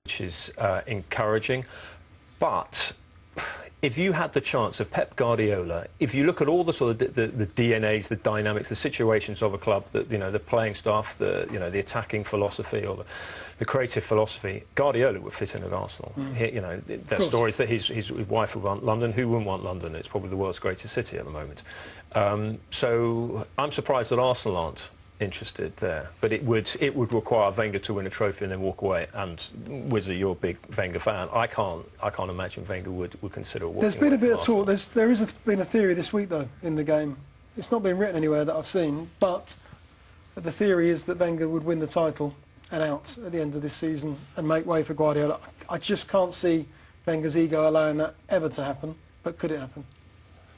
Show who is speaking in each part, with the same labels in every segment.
Speaker 1: which is encouraging. But if you had the chance of Pep Guardiola, if you look at all the sort of the DNAs, the dynamics, the situations of a club, that the playing staff, the attacking philosophy or the creative philosophy, Guardiola would fit in at Arsenal. There's stories that his wife would want London. Who wouldn't want London? It's probably the world's greatest city at the moment. So I'm surprised that Arsenal aren't interested there, but it would require Wenger to win a trophy and then walk away. And Wizzy, you're a big Wenger fan. I can't imagine Wenger would consider walking away.
Speaker 2: There's been a bit of talk. There has been a theory this week though in the game. It's not been written anywhere that I've seen, but the theory is that Wenger would win the title and out at the end of this season and make way for Guardiola. I just can't see Wenger's ego allowing that ever to happen. But could it happen?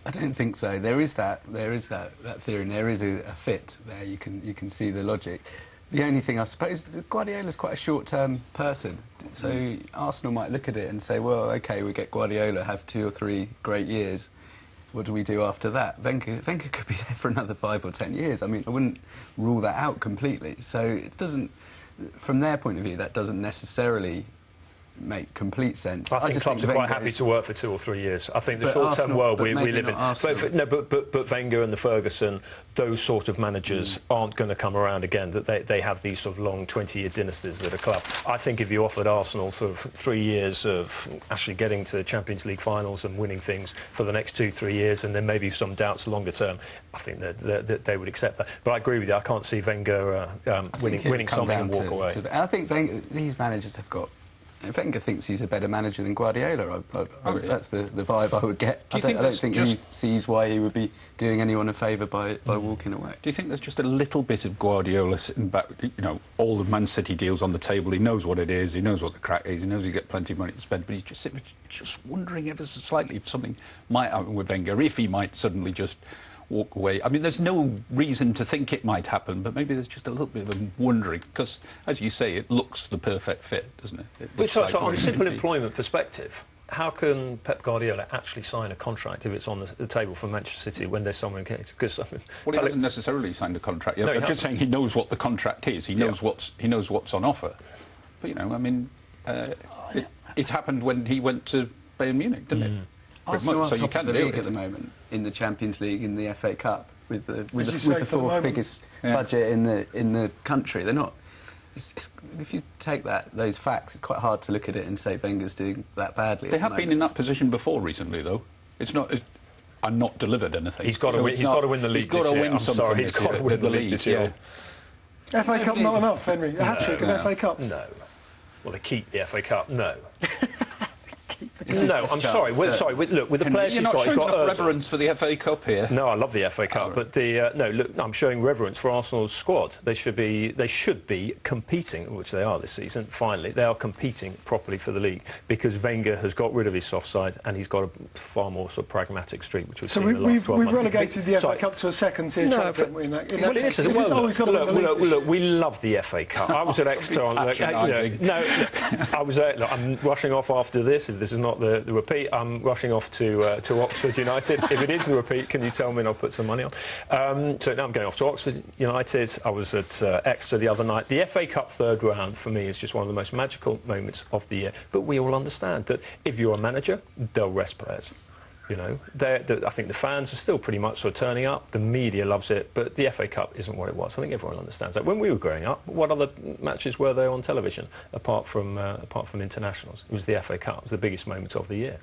Speaker 3: I don't think so. There is that theory, and there is a fit there. You can see the logic. The only thing, I suppose, Guardiola's quite a short-term person, so Arsenal might look at it and say, well, OK, we get Guardiola, have 2 or 3 great years. What do we do after that? Wenger could be there for another 5 or 10 years. I mean, I wouldn't rule that out completely. So it doesn't, from their point of view, that doesn't necessarily make complete sense.
Speaker 1: I think clubs are quite happy to work for 2 or 3 years. I think the short-term world we live in. But Wenger and the Ferguson, those sort of managers aren't going to come around again. That they have these sort of long 20-year dynasties at a club. I think if you offered Arsenal sort of 3 years of actually getting to Champions League finals and winning things for the next 2-3 years, and then maybe some doubts longer term, I think that they would accept that. But I agree with you. I can't see Wenger winning something and walk away.
Speaker 3: I think these managers have got. Wenger thinks he's a better manager than Guardiola. That's the vibe I would get. I don't think he sees why he would be doing anyone a favour by walking away.
Speaker 4: Do you think there's just a little bit of Guardiola sitting back, all the Man City deals on the table, he knows what it is, he knows what the crack is, he knows he get plenty of money to spend, but he's just wondering ever so slightly if something might happen with Wenger, if he might suddenly just walk away. I mean, there's no reason to think it might happen, but maybe there's just a little bit of wondering, because, as you say, it looks the perfect fit, doesn't it?
Speaker 1: So on a simple employment perspective, how can Pep Guardiola actually sign a contract if it's on the table for Manchester City when there's someone engaged? Because
Speaker 4: well, he hasn't necessarily signed a contract yet. No, I'm just saying he knows what the contract is. He knows what's on offer. But I mean, it happened when he went to Bayern Munich, didn't it?
Speaker 3: Arsenal are top of the league at the moment, in the Champions League, in the FA Cup, with the 4th biggest budget in the country. They're not. If you take those facts, it's quite hard to look at it and say Wenger's doing that badly.
Speaker 4: They have been in that position before recently, though. It's not. And not delivered anything.
Speaker 1: He's got to win. He's got to win the league.
Speaker 4: He's got to win something.
Speaker 1: He's got to win the league this year.
Speaker 2: FA Cup not enough, Henry. A hat-trick of FA Cups.
Speaker 1: No. Well, they keep the FA Cup. No. No, I'm sorry. Look, with the players he's got,
Speaker 4: you're not showing enough reverence for the FA Cup here.
Speaker 1: No, I love the FA Cup, but no. Look, I'm showing reverence for Arsenal's squad. They should be competing, which they are this season. Finally, they are competing properly for the league because Wenger has got rid of his soft side and he's got a far more sort of pragmatic streak, which we've seen in the last 12 months.
Speaker 2: We've relegated the FA Cup to a second-tier trophy, haven't we?
Speaker 1: Look, we love the FA Cup. I was at Exeter on. I'm rushing off after this. If this is not the repeat, I'm rushing off to Oxford United. If it is the repeat, can you tell me and I'll put some money on? So now I'm going off to Oxford United. I was at Exeter the other night. The FA Cup third round, for me, is just one of the most magical moments of the year. But we all understand that if you're a manager, they'll rest players. I think the fans are still pretty much sort of turning up. The media loves it, but the FA Cup isn't what it was. I think everyone understands that. When we were growing up, what other matches were there on television apart from internationals? It was the FA Cup. It was the biggest moment of the year.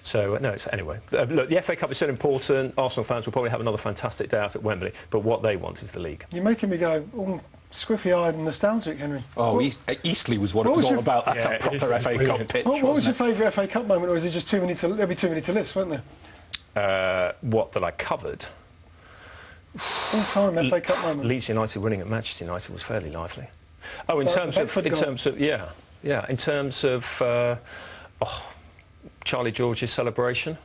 Speaker 1: So anyway. Look, the FA Cup is still important. Arsenal fans will probably have another fantastic day out at Wembley, but what they want is the league.
Speaker 2: You're making me go squiffy-eyed and nostalgic, Henry.
Speaker 4: Oh, Eastleigh was what it was all about. That's a proper FA Cup pitch.
Speaker 2: What was your favourite FA Cup moment, or is it just too many to? There'll be too many to list, won't
Speaker 1: there? What that I covered?
Speaker 2: All-time FA Cup moment.
Speaker 1: Leeds United winning at Manchester United was fairly lively. Oh, in terms of Charlie George's celebration.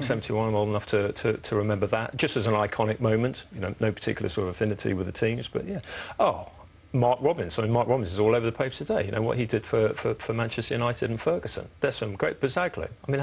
Speaker 1: 71, I'm old enough to remember that, just as an iconic moment. No particular sort of affinity with the teams, but yeah. Oh, Mark Robins. I mean, Mark Robins is all over the papers today. What he did for Manchester United and Ferguson. There's some great Bazaglo. I mean,